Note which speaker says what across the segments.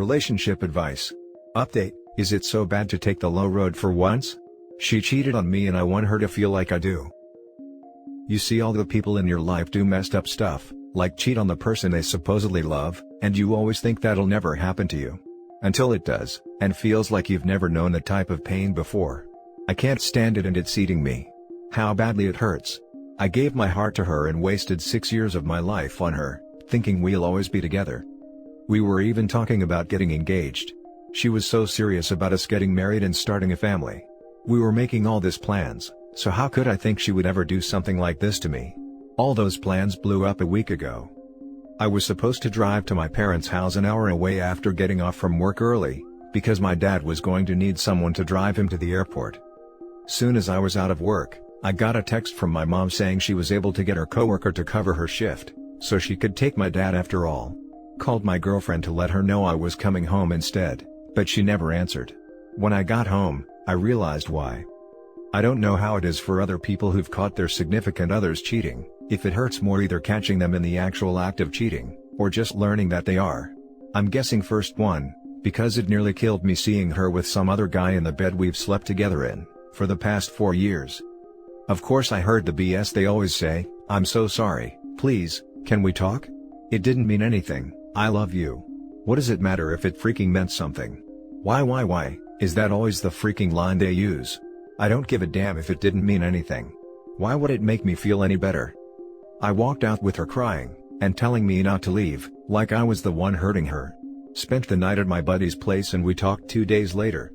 Speaker 1: Relationship advice. Update: is it so bad to take the low road for once? She cheated on me and I want her to feel like I do. You see, all the people in your life do messed up stuff, like cheat on the person they supposedly love, and you always think that'll never happen to you. Until it does, and feels like you've never known that type of pain before. I can't stand it and it's eating me. How badly it hurts. I gave my heart to her and wasted 6 years of my life on her, thinking we'll always be together. We were even talking about getting engaged. She was so serious about us getting married and starting a family. We were making all these plans, so how could I think she would ever do something like this to me? All those plans blew up a week ago. I was supposed to drive to my parents' house an hour away after getting off from work early, because my dad was going to need someone to drive him to the airport. Soon as I was out of work, I got a text from my mom saying she was able to get her coworker to cover her shift, so she could take my dad after all. Called my girlfriend to let her know I was coming home instead, but she never answered. When I got home, I realized why. I don't know how it is for other people who've caught their significant others cheating, if it hurts more either catching them in the actual act of cheating, or just learning that they are. I'm guessing first one, because it nearly killed me seeing her with some other guy in the bed we've slept together in, for the past 4 years. Of course I heard the BS they always say, "I'm so sorry, please, can we talk? It didn't mean anything, I love you." What does it matter if it freaking meant something? Why, is that always the freaking line they use? I don't give a damn if it didn't mean anything. Why would it make me feel any better? I walked out with her crying, and telling me not to leave, like I was the one hurting her. Spent the night at my buddy's place and we talked 2 days later.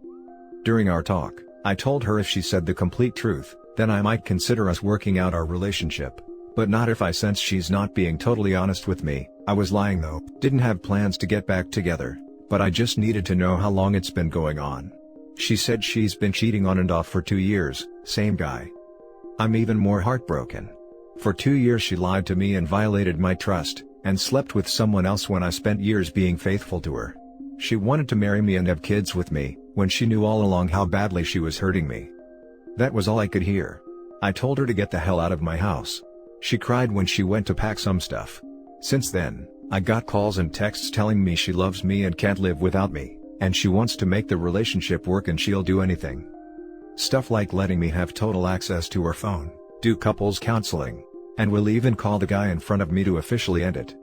Speaker 1: During our talk, I told her if she said the complete truth, then I might consider us working out our relationship. But not if I sense she's not being totally honest with me. I was lying though, didn't have plans to get back together, but I just needed to know how long it's been going on. She said she's been cheating on and off for 2 years, same guy. I'm even more heartbroken. For 2 years she lied to me and violated my trust, and slept with someone else when I spent years being faithful to her. She wanted to marry me and have kids with me, when she knew all along how badly she was hurting me. That was all I could hear. I told her to get the hell out of my house. She cried when she went to pack some stuff. Since then, I got calls and texts telling me she loves me and can't live without me, and she wants to make the relationship work and she'll do anything. Stuff like letting me have total access to her phone, do couples counseling, and will even call the guy in front of me to officially end it.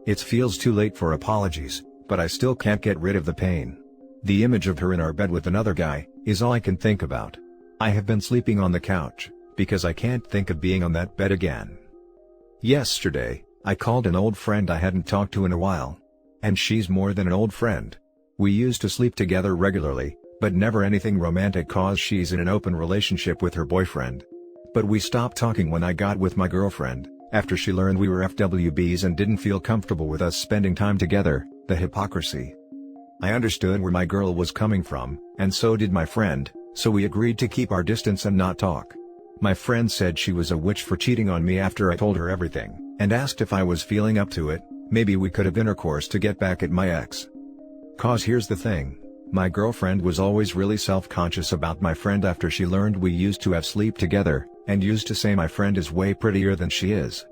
Speaker 1: It feels too late for apologies, but I still can't get rid of the pain. The image of her in our bed with another guy is all I can think about. I have been sleeping on the couch, because I can't think of being on that bed again. Yesterday, I called an old friend I hadn't talked to in a while. And she's more than an old friend. We used to sleep together regularly, but never anything romantic cause she's in an open relationship with her boyfriend. But we stopped talking when I got with my girlfriend, after she learned we were FWBs and didn't feel comfortable with us spending time together. The hypocrisy. I understood where my girl was coming from, and so did my friend, so we agreed to keep our distance and not talk. My friend said she was a witch for cheating on me after I told her everything, and asked if I was feeling up to it, maybe we could have intercourse to get back at my ex. Cause here's the thing, my girlfriend was always really self-conscious about my friend after she learned we used to have sleep together, and used to say my friend is way prettier than she is.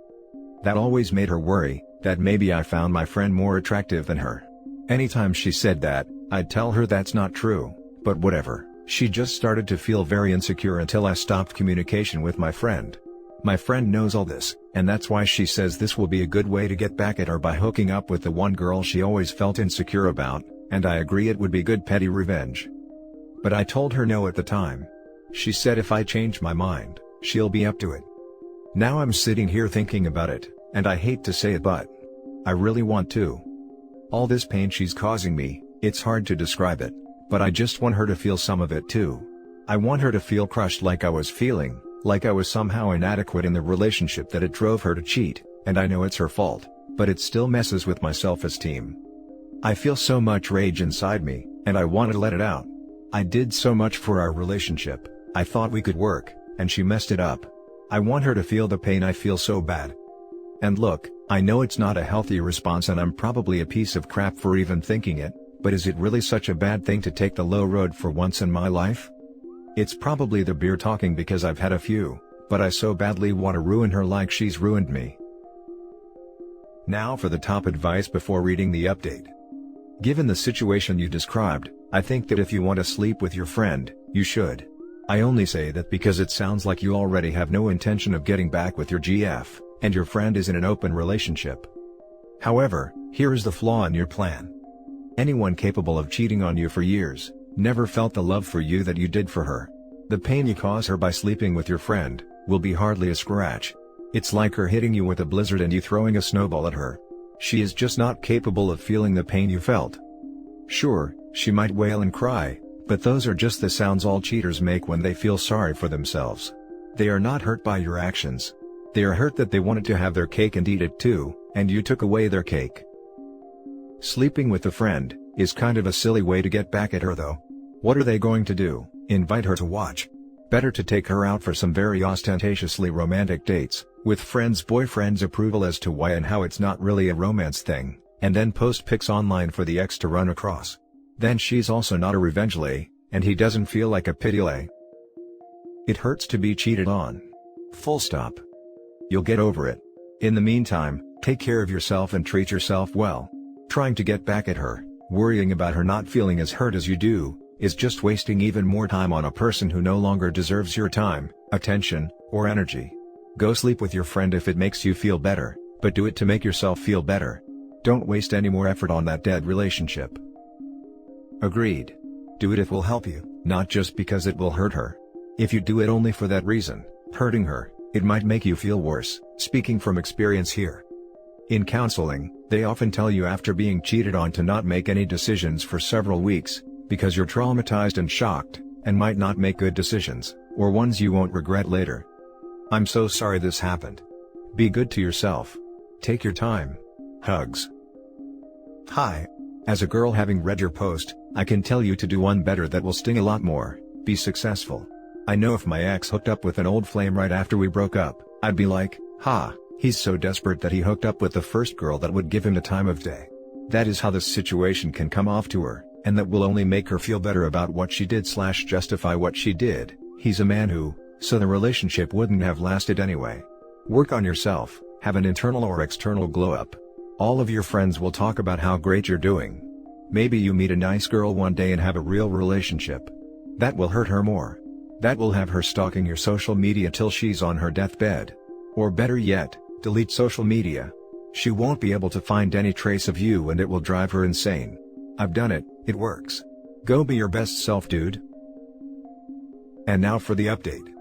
Speaker 1: That always made her worry, that maybe I found my friend more attractive than her. Anytime she said that, I'd tell her that's not true, but whatever. She just started to feel very insecure until I stopped communication with my friend. My friend knows all this, and that's why she says this will be a good way to get back at her by hooking up with the one girl she always felt insecure about, and I agree it would be good petty revenge. But I told her no at the time. She said if I change my mind, she'll be up to it. Now I'm sitting here thinking about it, and I hate to say it but I really want to. All this pain she's causing me, it's hard to describe it. But I just want her to feel some of it too. I want her to feel crushed like I was feeling, like I was somehow inadequate in the relationship that it drove her to cheat, and I know it's her fault, but it still messes with my self-esteem. I feel so much rage inside me, and I want to let it out. I did so much for our relationship, I thought we could work, and she messed it up. I want her to feel the pain I feel so bad. And look, I know it's not a healthy response and I'm probably a piece of crap for even thinking it. But is it really such a bad thing to take the low road for once in my life? It's probably the beer talking because I've had a few, but I so badly want to ruin her like she's ruined me. Now for the top advice before reading the update. Given the situation you described, I think that if you want to sleep with your friend, you should. I only say that because it sounds like you already have no intention of getting back with your GF, and your friend is in an open relationship. However, here is the flaw in your plan. Anyone capable of cheating on you for years, never felt the love for you that you did for her. The pain you cause her by sleeping with your friend, will be hardly a scratch. It's like her hitting you with a blizzard and you throwing a snowball at her. She is just not capable of feeling the pain you felt. Sure, she might wail and cry, but those are just the sounds all cheaters make when they feel sorry for themselves. They are not hurt by your actions. They are hurt that they wanted to have their cake and eat it too, and you took away their cake. Sleeping with a friend is kind of a silly way to get back at her though. What are they going to do, invite her to watch? Better to take her out for some very ostentatiously romantic dates, with friends' boyfriend's approval as to why and how it's not really a romance thing, and then post pics online for the ex to run across. Then she's also not a revenge lay, and he doesn't feel like a pity lay. It hurts to be cheated on. Full stop. You'll get over it. In the meantime, take care of yourself and treat yourself well. Trying to get back at her, worrying about her not feeling as hurt as you do, is just wasting even more time on a person who no longer deserves your time, attention, or energy. Go sleep with your friend if it makes you feel better, but do it to make yourself feel better. Don't waste any more effort on that dead relationship. Agreed. Do it if it will help you, not just because it will hurt her. If you do it only for that reason, hurting her, it might make you feel worse, speaking from experience here. In counseling, they often tell you after being cheated on to not make any decisions for several weeks, because you're traumatized and shocked, and might not make good decisions, or ones you won't regret later. I'm so sorry this happened. Be good to yourself. Take your time. Hugs. Hi. As a girl having read your post, I can tell you to do one better that will sting a lot more: be successful. I know if my ex hooked up with an old flame right after we broke up, I'd be like, ha, he's so desperate that he hooked up with the first girl that would give him the time of day. That is how this situation can come off to her, and that will only make her feel better about what she did / justify what she did. He's a man who, so the relationship wouldn't have lasted anyway. Work on yourself, have an internal or external glow up. All of your friends will talk about how great you're doing. Maybe you meet a nice girl one day and have a real relationship. That will hurt her more. That will have her stalking your social media till she's on her deathbed. Or better yet, delete social media. She won't be able to find any trace of you and it will drive her insane. I've done it, it works. Go be your best self, dude. And now for the update.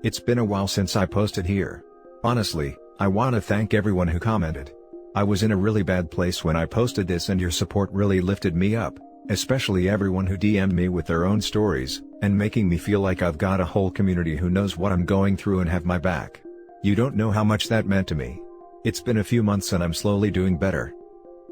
Speaker 1: It's been a while since I posted here. Honestly, I want to thank everyone who commented. I was in a really bad place when I posted this and your support really lifted me up, especially everyone who DM'd me with their own stories, and making me feel like I've got a whole community who knows what I'm going through and have my back. You don't know how much that meant to me. It's been a few months and I'm slowly doing better.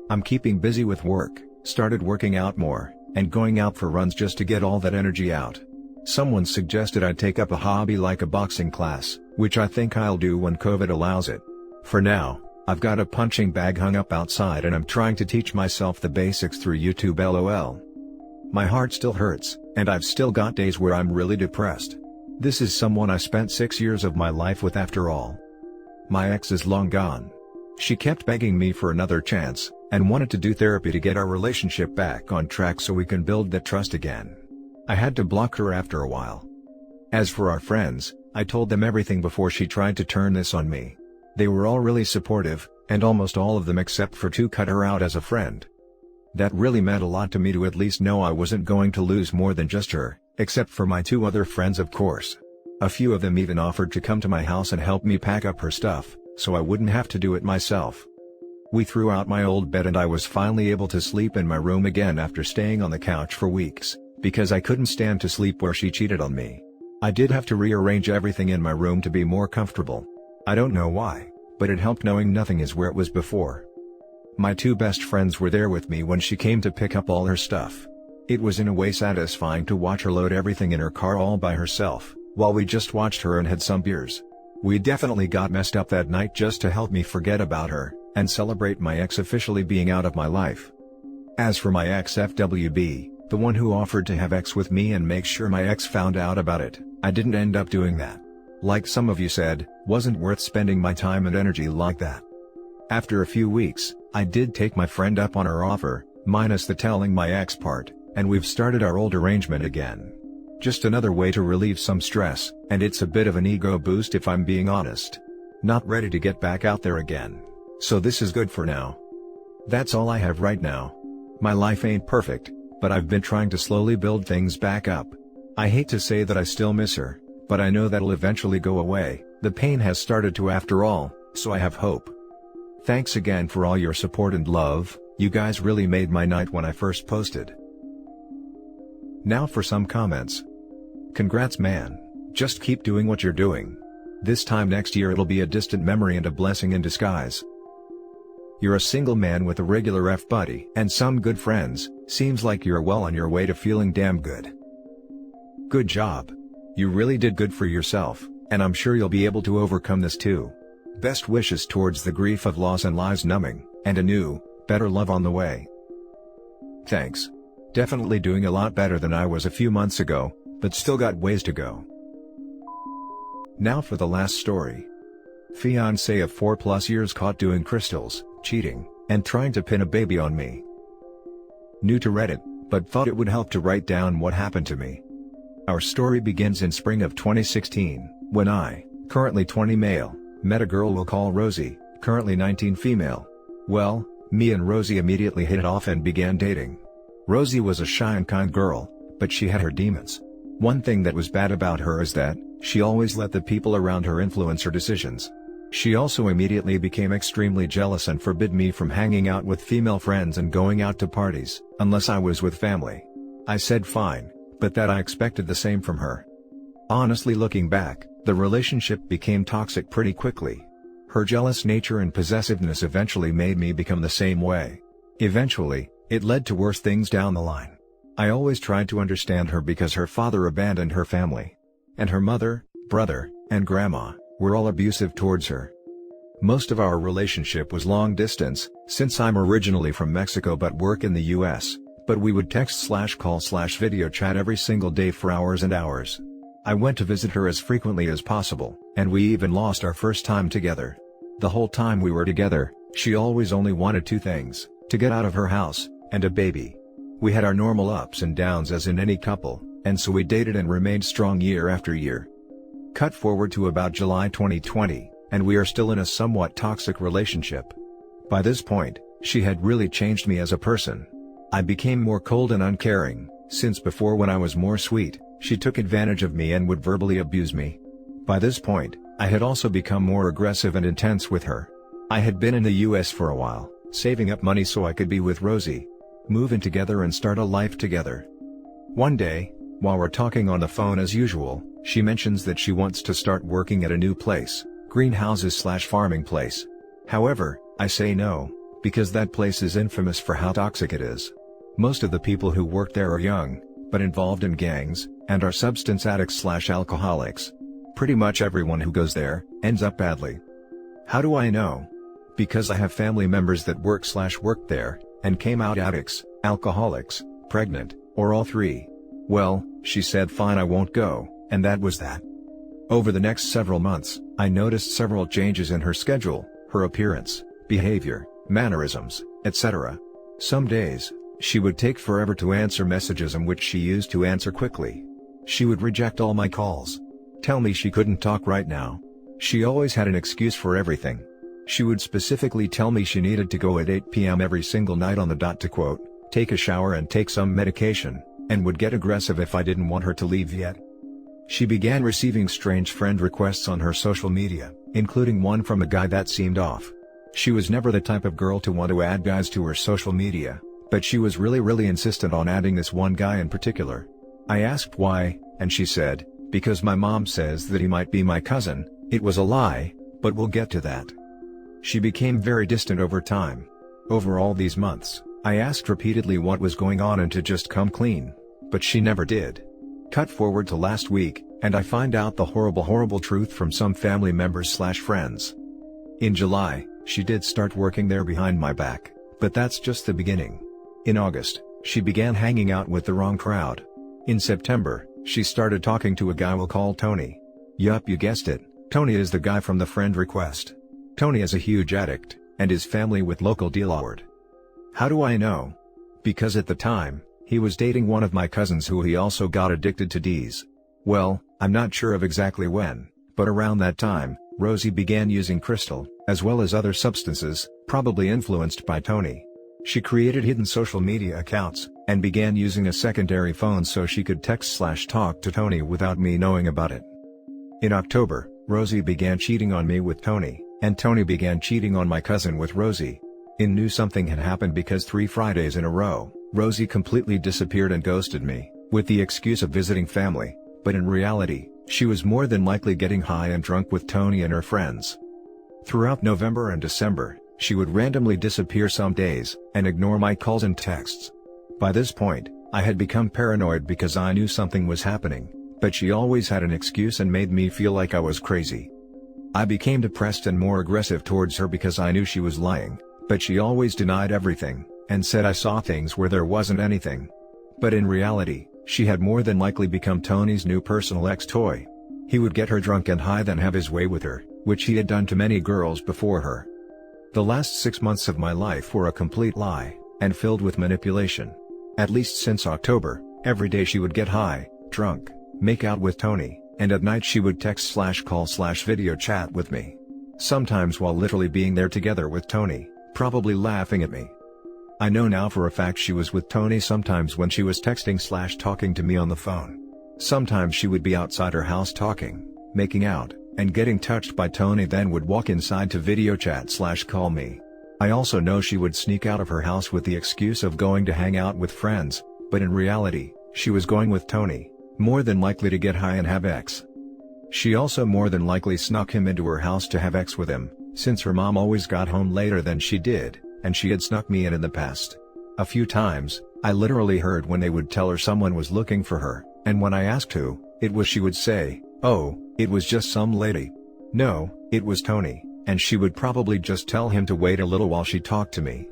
Speaker 1: I'm keeping busy with work, started working out more, and going out for runs just to get all that energy out. Someone suggested I take up a hobby like a boxing class, which I think I'll do when COVID allows it. For now, I've got a punching bag hung up outside and I'm trying to teach myself the basics through YouTube LOL. My heart still hurts, and I've still got days where I'm really depressed. This is someone I spent 6 years of my life with after all. My ex is long gone. She kept begging me for another chance, and wanted to do therapy to get our relationship back on track so we can build that trust again. I had to block her after a while. As for our friends, I told them everything before she tried to turn this on me. They were all really supportive, and almost all of them except for two cut her out as a friend. That really meant a lot to me to at least know I wasn't going to lose more than just her, except for my two other friends of course. A few of them even offered to come to my house and help me pack up her stuff, so I wouldn't have to do it myself. We threw out my old bed and I was finally able to sleep in my room again after staying on the couch for weeks, because I couldn't stand to sleep where she cheated on me. I did have to rearrange everything in my room to be more comfortable. I don't know why, but it helped knowing nothing is where it was before. My two best friends were there with me when she came to pick up all her stuff. It was in a way satisfying to watch her load everything in her car all by herself, while we just watched her and had some beers. We definitely got messed up that night just to help me forget about her, and celebrate my ex officially being out of my life. As for my ex FWB, the one who offered to have sex with me and make sure my ex found out about it, I didn't end up doing that. Like some of you said, wasn't worth spending my time and energy like that. After a few weeks, I did take my friend up on her offer, minus the telling my ex part, and we've started our old arrangement again. Just another way to relieve some stress, and it's a bit of an ego boost if I'm being honest. Not ready to get back out there again. So this is good for now. That's all I have right now. My life ain't perfect, but I've been trying to slowly build things back up. I hate to say that I still miss her, but I know that'll eventually go away. The pain has started to after all, so I have hope. Thanks again for all your support and love, you guys really made my night when I first posted. Now for some comments. Congrats man, just keep doing what you're doing. This time next year it'll be a distant memory and a blessing in disguise. You're a single man with a regular F-buddy and some good friends, seems like you're well on your way to feeling damn good. Good job. You really did good for yourself, and I'm sure you'll be able to overcome this too. Best wishes towards the grief of loss and lies numbing, and a new, better love on the way. Thanks. Definitely doing a lot better than I was a few months ago, but still got ways to go. Now for the last story. Fiancée of 4+ years caught doing crystals, cheating, and trying to pin a baby on me. New to Reddit, but thought it would help to write down what happened to me. Our story begins in spring of 2016, when I, currently 20 male, met a girl we'll call Rosie, currently 19 female. Well, me and Rosie immediately hit it off and began dating. Rosie was a shy and kind girl, but she had her demons. One thing that was bad about her is that, she always let the people around her influence her decisions. She also immediately became extremely jealous and forbid me from hanging out with female friends and going out to parties, unless I was with family. I said fine, but that I expected the same from her. Honestly, looking back, the relationship became toxic pretty quickly. Her jealous nature and possessiveness eventually made me become the same way. Eventually, it led to worse things down the line. I always tried to understand her because her father abandoned her family. And her mother, brother, and grandma were all abusive towards her. Most of our relationship was long distance, since I'm originally from Mexico but work in the US, but we would text/call/video chat every single day for hours and hours. I went to visit her as frequently as possible, and we even lost our first time together. The whole time we were together, she always only wanted two things: to get out of her house, and a baby. We had our normal ups and downs as in any couple, and so we dated and remained strong year after year. Cut forward to about July 2020, and we are still in a somewhat toxic relationship. By this point, she had really changed me as a person. I became more cold and uncaring, since before when I was more sweet, she took advantage of me and would verbally abuse me. By this point, I had also become more aggressive and intense with her. I had been in the US for a while, saving up money so I could be with Rosie, move in together and start a life together. One day, while we're talking on the phone as usual, she mentions that she wants to start working at a new place, greenhouses/farming place. However, I say no, because that place is infamous for how toxic it is. Most of the people who work there are young, but involved in gangs, and are substance addicts/alcoholics. Pretty much everyone who goes there, ends up badly. How do I know? Because I have family members that worked there, and came out addicts, alcoholics, pregnant, or all three. Well, she said fine, I won't go, and that was that. Over the next several months, I noticed several changes in her schedule, her appearance, behavior, mannerisms, etc. Some days, she would take forever to answer messages in which she used to answer quickly. She would reject all my calls. Tell me she couldn't talk right now. She always had an excuse for everything. She would specifically tell me she needed to go at 8 p.m. every single night on the dot to quote, take a shower and take some medication, and would get aggressive if I didn't want her to leave yet. She began receiving strange friend requests on her social media, including one from a guy that seemed off. She was never the type of girl to want to add guys to her social media, but she was really insistent on adding this one guy in particular. I asked why, and she said, because my mom says that he might be my cousin. It was a lie, but we'll get to that. She became very distant over time. Over all these months, I asked repeatedly what was going on and to just come clean, but she never did. Cut forward to last week, and I find out the horrible truth from some family members/friends. In July, she did start working there behind my back, but that's just the beginning. In August, she began hanging out with the wrong crowd. In September, she started talking to a guy we'll call Tony. Yup, you guessed it, Tony is the guy from the friend request. Tony is a huge addict, and his family with local deal lord. How do I know? because at the time, he was dating one of my cousins who he also got addicted to D's. Well, I'm not sure of exactly when, but around that time, Rosie began using crystal, as well as other substances, probably influenced by Tony. She created hidden social media accounts, and began using a secondary phone so she could text/talk to Tony without me knowing about it. In October, Rosie began cheating on me with Tony, and Tony began cheating on my cousin with Rosie. I knew something had happened because 3 Fridays in a row, Rosie completely disappeared and ghosted me, with the excuse of visiting family, but in reality, she was more than likely getting high and drunk with Tony and her friends. Throughout November and December, she would randomly disappear some days, and ignore my calls and texts. By this point, I had become paranoid because I knew something was happening, but she always had an excuse and made me feel like I was crazy. I became depressed and more aggressive towards her because I knew she was lying, but she always denied everything, and said I saw things where there wasn't anything. But in reality, she had more than likely become Tony's new personal ex-toy. He would get her drunk and high then have his way with her, which he had done to many girls before her. The last 6 months of my life were a complete lie, and filled with manipulation. At least since October, every day she would get high, drunk, make out with Tony, and at night she would text/call/video chat with me. Sometimes while literally being there together with Tony, probably laughing at me. I know now for a fact she was with Tony sometimes when she was texting/talking to me on the phone. Sometimes she would be outside her house talking, making out, and getting touched by Tony, then would walk inside to video chat/call me. I also know she would sneak out of her house with the excuse of going to hang out with friends, but in reality, she was going with Tony, more than likely to get high and have sex. She also more than likely snuck him into her house to have sex with him, since her mom always got home later than she did, and she had snuck me in the past. A few times, I literally heard when they would tell her someone was looking for her, and when I asked who it was, she would say, "Oh, it was just some lady." No, it was Tony, and she would probably just tell him to wait a little while she talked to me.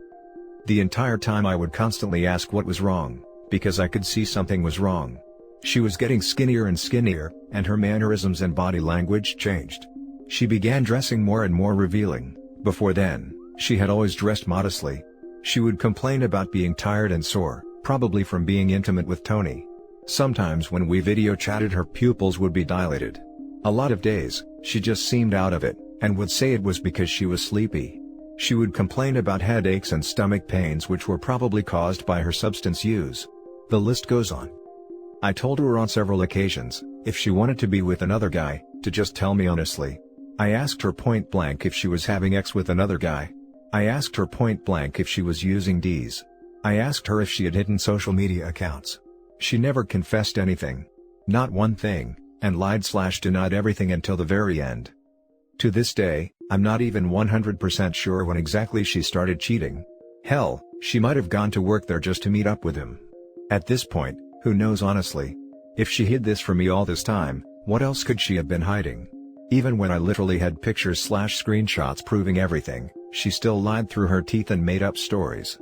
Speaker 1: The entire time I would constantly ask what was wrong, because I could see something was wrong. She was getting skinnier and skinnier, and her mannerisms and body language changed. She began dressing more and more revealing. Before then, she had always dressed modestly. She would complain about being tired and sore, probably from being intimate with Tony. Sometimes when we video chatted, her pupils would be dilated. A lot of days, she just seemed out of it, and would say it was because she was sleepy. She would complain about headaches and stomach pains, which were probably caused by her substance use. The list goes on. I told her on several occasions, if she wanted to be with another guy, to just tell me honestly. I asked her point blank if she was having sex with another guy. I asked her point blank if she was using D's. I asked her if she had hidden social media accounts. She never confessed anything. Not one thing, and lied/denied everything until the very end. To this day, I'm not even 100% sure when exactly she started cheating. Hell, she might have gone to work there just to meet up with him. At this point, who knows honestly? If she hid this from me all this time, what else could she have been hiding? Even when I literally had pictures/screenshots proving everything, she still lied through her teeth and made up stories.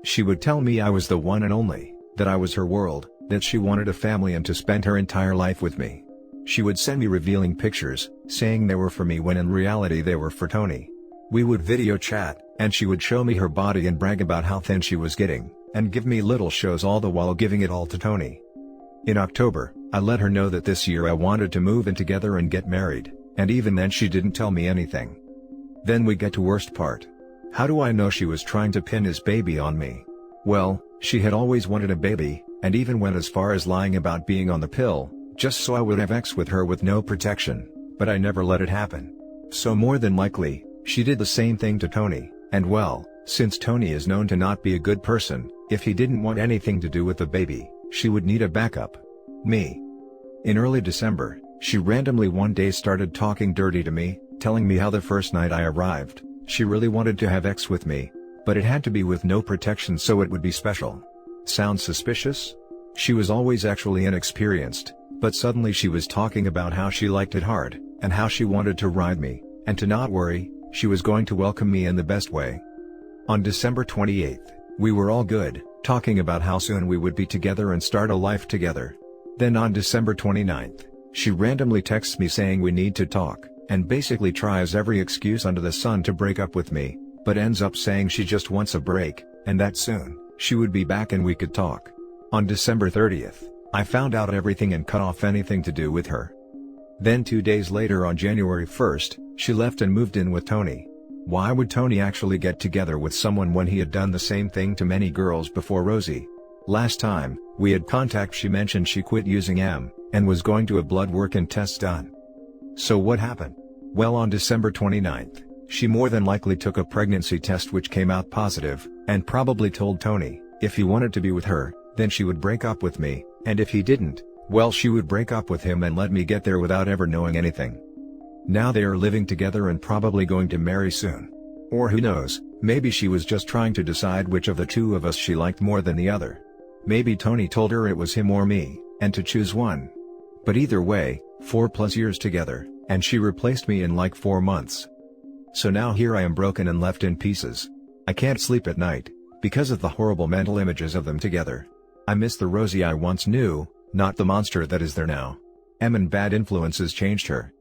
Speaker 1: She would tell me I was the one and only, that I was her world, that she wanted a family and to spend her entire life with me. She would send me revealing pictures, saying they were for me when in reality they were for Tony. We would video chat, and she would show me her body and brag about how thin she was getting, and give me little shows, all the while giving it all to Tony. In October, I let her know that this year I wanted to move in together and get married, and even then she didn't tell me anything. Then we get to worst part. How do I know she was trying to pin his baby on me? Well, she had always wanted a baby, and even went as far as lying about being on the pill, just so I would have sex with her with no protection, but I never let it happen. So more than likely, she did the same thing to Tony, and well, since Tony is known to not be a good person, if he didn't want anything to do with the baby, she would need a backup. Me. In early December, she randomly one day started talking dirty to me, telling me how the first night I arrived, she really wanted to have sex with me, but it had to be with no protection so it would be special. Sounds suspicious? She was always actually inexperienced, but suddenly she was talking about how she liked it hard, and how she wanted to ride me, and to not worry, she was going to welcome me in the best way. On December 28th, we were all good, talking about how soon we would be together and start a life together. Then on December 29th, she randomly texts me saying we need to talk, and basically tries every excuse under the sun to break up with me, but ends up saying she just wants a break, and that soon. She would be back and we could talk. On December 30th, I found out everything and cut off anything to do with her. Then 2 days later on January 1st, she left and moved in with Tony. Why would Tony actually get together with someone when he had done the same thing to many girls before Rosie? Last time we had contact, she mentioned she quit using M, and was going to have blood work and tests done. So what happened? Well, on December 29th, she more than likely took a pregnancy test which came out positive, and probably told Tony, if he wanted to be with her, then she would break up with me, and if he didn't, well, she would break up with him and let me get there without ever knowing anything. Now they are living together and probably going to marry soon. Or who knows, maybe she was just trying to decide which of the two of us she liked more than the other. Maybe Tony told her it was him or me, and to choose one. But either way, 4+ years together, and she replaced me in like 4 months. So now here I am broken and left in pieces. I can't sleep at night, because of the horrible mental images of them together. I miss the Rosie I once knew, not the monster that is there now. And bad influences changed her.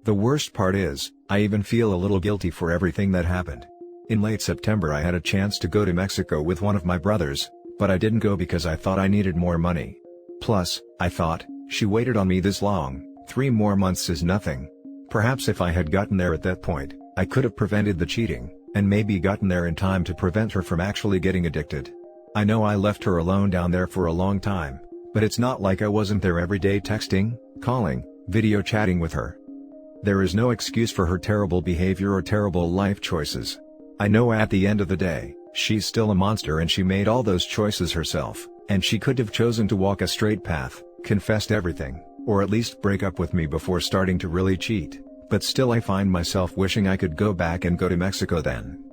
Speaker 1: The worst part is, I even feel a little guilty for everything that happened. In late September I had a chance to go to Mexico with one of my brothers, but I didn't go because I thought I needed more money. Plus, I thought, she waited on me this long, 3 more months is nothing. Perhaps if I had gotten there at that point, I could have prevented the cheating, and maybe gotten there in time to prevent her from actually getting addicted. I know I left her alone down there for a long time, but it's not like I wasn't there every day texting, calling, video chatting with her. There is no excuse for her terrible behavior or terrible life choices. I know at the end of the day, she's still a monster and she made all those choices herself, and she could have chosen to walk a straight path, confessed everything, or at least break up with me before starting to really cheat, but still I find myself wishing I could go back and go to Mexico then.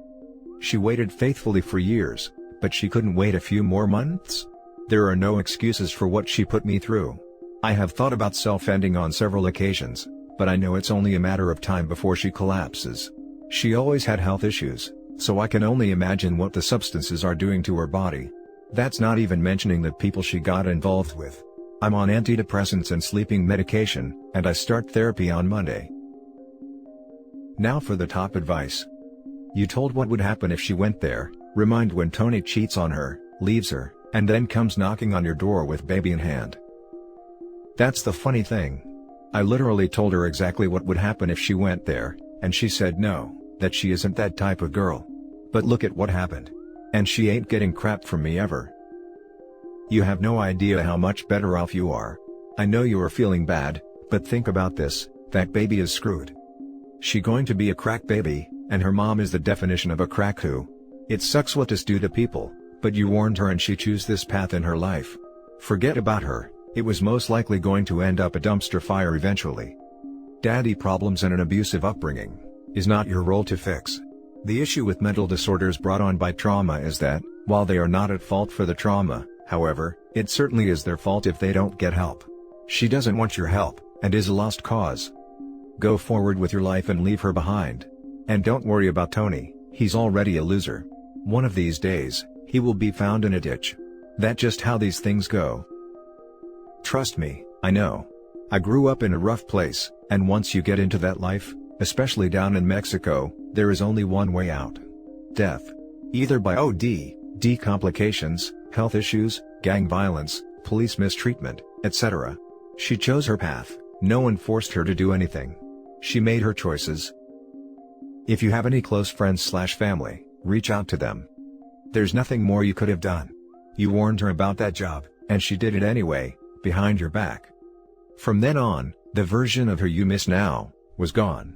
Speaker 1: She waited faithfully for years, but she couldn't wait a few more months? There are no excuses for what she put me through. I have thought about self-ending on several occasions, but I know it's only a matter of time before she collapses. She always had health issues, so I can only imagine what the substances are doing to her body. That's not even mentioning the people she got involved with. I'm on antidepressants and sleeping medication, and I start therapy on Monday. Now for the top advice. You told what would happen if she went there. Remind when Tony cheats on her, leaves her, and then comes knocking on your door with baby in hand. That's the funny thing. I literally told her exactly what would happen if she went there, and she said no, that she isn't that type of girl. But look at what happened. And she ain't getting crap from me ever. You have no idea how much better off you are. I know you are feeling bad, but think about this, that baby is screwed. She going to be a crack baby, and her mom is the definition of a crack who. It sucks what this do to people, but you warned her and she chose this path in her life. Forget about her, it was most likely going to end up a dumpster fire eventually. Daddy problems and an abusive upbringing is not your role to fix. The issue with mental disorders brought on by trauma is that, while they are not at fault for the trauma, however, it certainly is their fault if they don't get help. She doesn't want your help, and is a lost cause. Go forward with your life and leave her behind. And don't worry about Tony, he's already a loser. One of these days, he will be found in a ditch. That's just how these things go. Trust me, I know. I grew up in a rough place, and once you get into that life, especially down in Mexico, there is only one way out. Death. Either by OD, complications, health issues, gang violence, police mistreatment, etc. She chose her path, no one forced her to do anything. She made her choices. If you have any close friends/family, reach out to them. There's nothing more you could have done. You warned her about that job, and she did it anyway, behind your back. From then on, the version of her you miss now, was gone.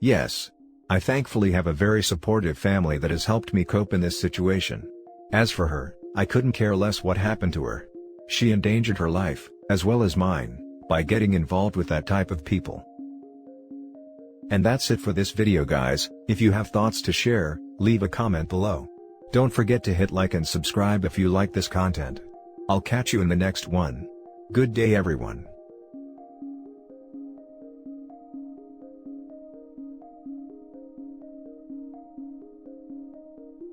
Speaker 1: Yes. I thankfully have a very supportive family that has helped me cope in this situation. As for her, I couldn't care less what happened to her. She endangered her life, as well as mine, by getting involved with that type of people. And that's it for this video guys. If you have thoughts to share, leave a comment below. Don't forget to hit like and subscribe if you like this content. I'll catch you in the next one. Good day everyone.